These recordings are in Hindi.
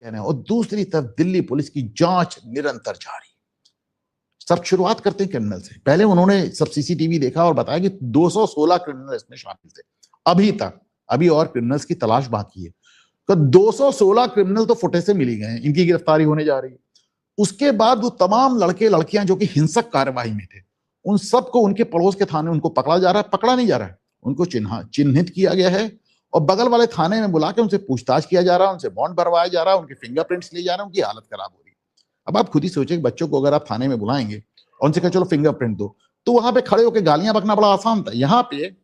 और दूसरी तरफ दिल्ली पुलिस की जांच निरंतर जारी। सब शुरुआत करते हैं क्रिमिनल से। पहले उन्होंने सब सीसीटीवी देखा और बताया कि 216 क्रिमिनल इसमें शामिल थे अभी तक। अभी और क्रिमिनल्स की तलाश बाकी है। तो 216 क्रिमिनल तो फुटेज से मिल ही गए, इनकी गिरफ्तारी होने जा रही है। उसके बाद वो तमाम लड़के लड़कियां जो कि हिंसक कार्यवाही में थे, उन सबको उनके पड़ोस के थाने उनको पकड़ा जा रहा है, पकड़ा नहीं जा रहा है, उनको चिन्हित किया गया है और बगल वाले थाने में बुला के उनसे पूछताछ किया जा रहा है, उनसे बॉन्ड भरवाया जा रहा है, उनके फिंगरप्रिंट्स लिए जा रहे हैं, उनकी हालत खराब हो रही है। अब आप खुद ही सोचिए, बच्चों को अगर आप थाने में बुलाएंगे और उनसे कहे चलो फिंगरप्रिंट दो, तो वहां पे खड़े होकर गालियां बकना बड़ा आसान था। यहाँ पे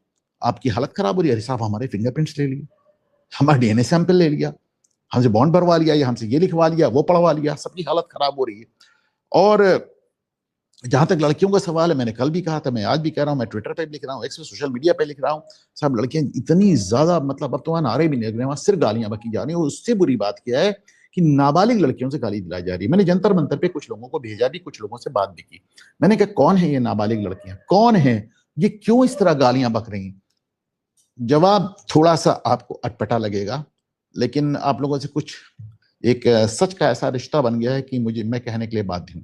आपकी हालत खराब हो रही है, अरे साहब हमारे फिंगरप्रिंट्स ले लिए, हमारा डीएनए सैंपल ले लिया, हमसे बॉन्ड भरवा लिया, या हमसे ये लिखवा लिया, वो पढ़वा लिया, सबकी हालत खराब हो रही है। और जहां तक लड़कियों का सवाल है, मैंने कल भी कहा था, मैं आज भी कह रहा हूं, मैं ट्विटर पे भी लिख रहा हूं, एक्स पे सोशल मीडिया पे लिख रहा हूं, सब लड़कियां इतनी ज्यादा, मतलब अब तो वहां नारे भी नहीं लग रहे, वहां सिर्फ गालियां बकी जा रही है। उससे बुरी बात क्या है कि नाबालिग लड़कियों से गाली दिलाई जा रही है। मैंने जंतर मंतर पे कुछ लोगों को भेजा भी, कुछ लोगों से बात भी की। मैंने कहा कौन है ये नाबालिग लड़कियां, कौन है ये, क्यों इस तरह गालियां बक रही हैं? जवाब थोड़ा सा आपको अटपटा लगेगा, लेकिन आप लोगों से कुछ एक सच का ऐसा रिश्ता बन गया है कि मैं कहने के लिए बाध्य हूं।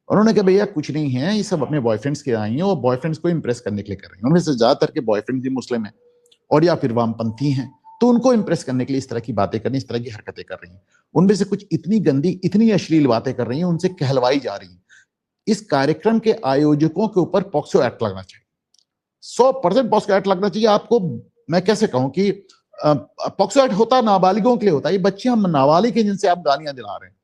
उन्होंने कहा भैया कुछ नहीं है, ये सब अपने बॉयफ्रेंड्स के आई हैं और बॉयफ्रेंड्स को इंप्रेस करने के लिए कर रही हैं। उनमें से ज्यादातर के बॉयफ्रेंड भी मुस्लिम हैं और या फिर वामपंथी हैं, तो उनको इंप्रेस करने के लिए इस तरह की बातें करनी, इस तरह की हरकतें कर रही हैं। उनमें से कुछ इतनी गंदी, इतनी अश्लील बातें कर रही हैं, उनसे कहलवाई जा रही है। इस कार्यक्रम के आयोजकों के ऊपर पॉक्सो एक्ट लगना चाहिए, 100% पॉक्सो एक्ट लगना चाहिए। आपको मैं कैसे कहूं कि पॉक्सो एक्ट होता नाबालिगों के लिए होता है, ये बच्चे हम नाबालिग हैं जिनसे आप गालियां दिला रहे हैं,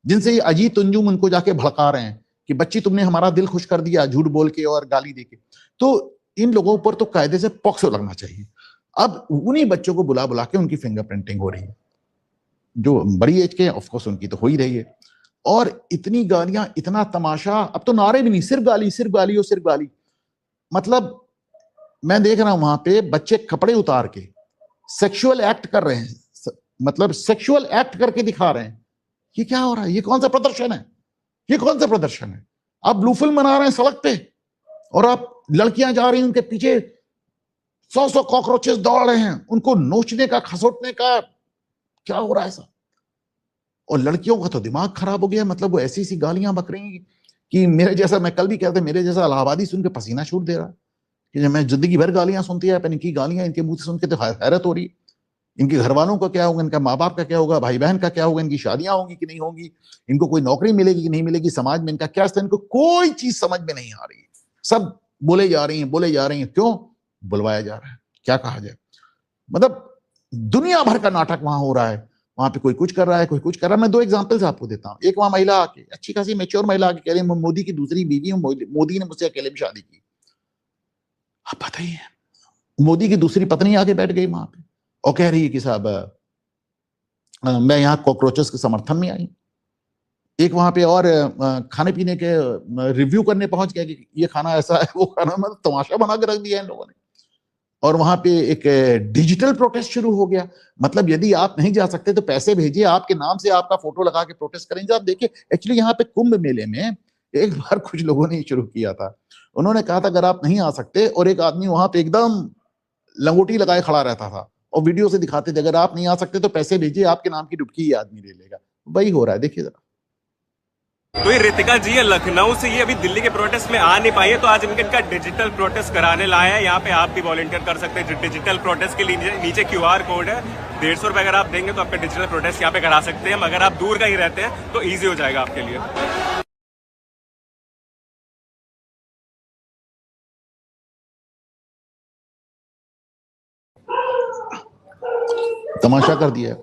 जिनसे ये अजीत अंजुम उनको जाके भड़का रहे हैं कि बच्ची तुमने हमारा दिल खुश कर दिया झूठ बोल के और गाली देके। तो इन लोगों पर तो कायदे से पॉक्सो लगना चाहिए। अब उन्हीं बच्चों को बुला बुला के उनकी फिंगरप्रिंटिंग हो रही है, जो बड़ी एज के ऑफकोर्स उनकी तो हो ही रही है। और इतनी गालियां, इतना तमाशा, अब तो नारे भी नहीं, सिर्फ गाली, सिर्फ गाली और सिर्फ गाली। मतलब मैं देख रहा हूं वहां पे बच्चे कपड़े उतार के सेक्सुअल एक्ट कर रहे हैं, मतलब सेक्सुअल एक्ट करके दिखा रहे हैं। ये क्या हो रहा है? ये कौन सा प्रदर्शन है? ये कौन सा प्रदर्शन है? आप ब्लू फिल्म मना रहे हैं सड़क पे और आप लड़कियां जा रही हैं, उनके पीछे 100 कॉकरोचेस दौड़ रहे हैं, उनको नोचने का, खसोटने का। क्या हो रहा है ऐसा? और लड़कियों का तो दिमाग खराब हो गया, मतलब वो ऐसी ऐसी गालियां बक रही कि मेरे जैसा, मैं कल भी कहता, मेरे जैसा इलाहाबादी सुन के पसीना छूट दे रहा है कि जब मैं जिंदगी भर गालियां सुनती है, इनकी गालियां इनके मुंह से सुन के तो हैरत हो रही है। इनके घर वालों का क्या होगा, इनका माँ बाप का क्या होगा, भाई बहन का क्या होगा, इनकी शादियां होंगी कि नहीं होंगी, इनको कोई नौकरी मिलेगी कि नहीं मिलेगी, समाज में इनका क्या, इनको कोई चीज समझ में नहीं आ रही है। सब बोले जा रही हैं, बोले जा रही हैं। क्यों बुलवाया जा रहा है? क्या कहा जाए? मतलब दुनिया भर का नाटक वहां हो रहा है। वहां पे कोई कुछ कर रहा है, कोई कुछ कर रहा है। मैं दो एग्जांपल्स आपको देता हूं। एक वहां महिला आके, अच्छी खासी मैच्योर महिला आके कह रही है मोदी की दूसरी बीवी हूं, मोदी ने मुझसे अकेले में शादी की। आप बताइए, मोदी की दूसरी पत्नी आके बैठ गई वहां पे और कह रही है कि साहब मैं यहाँ कॉकरोचेस के समर्थन में आई। एक वहां पे और खाने पीने के रिव्यू करने पहुंच गया कि ये खाना ऐसा है, वो खाना, मतलब तमाशा बना के रख दिया इन लोगों ने। और वहां पे एक डिजिटल प्रोटेस्ट शुरू हो गया। मतलब यदि आप नहीं जा सकते तो पैसे भेजिए, आपके नाम से आपका फोटो लगा के प्रोटेस्ट करेंगे। आप देखिए, एक्चुअली यहाँ पे कुंभ मेले में एक बार कुछ लोगों ने शुरू किया था। उन्होंने कहा था अगर आप नहीं आ सकते, और एक आदमी वहां पे एकदम लंगोटी लगाए खड़ा रहता था और वीडियो से दिखाते थे, अगर आप नहीं आ सकते तो पैसे भेजिए, आपके नाम की डुबकी ये आदमी ले लेगा। वही हो रहा है, देखिए जरा। तो ये रितिका जी है लखनऊ से, ये अभी दिल्ली के प्रोटेस्ट में आ नहीं पाई है, तो आज इनका डिजिटल प्रोटेस्ट कराने लाए हैं। यहाँ पे आप भी वॉलंटियर कर सकते हैं। डिजिटल प्रोटेस्ट के लिए नीचे QR कोड है, 150 रुपए अगर आप देंगे तो आपका डिजिटल प्रोटेस्ट यहाँ पे करा सकते हैं। अगर आप दूर कहीं रहते हैं तो ईजी हो जाएगा आपके लिए। तमाशा कर दिया है।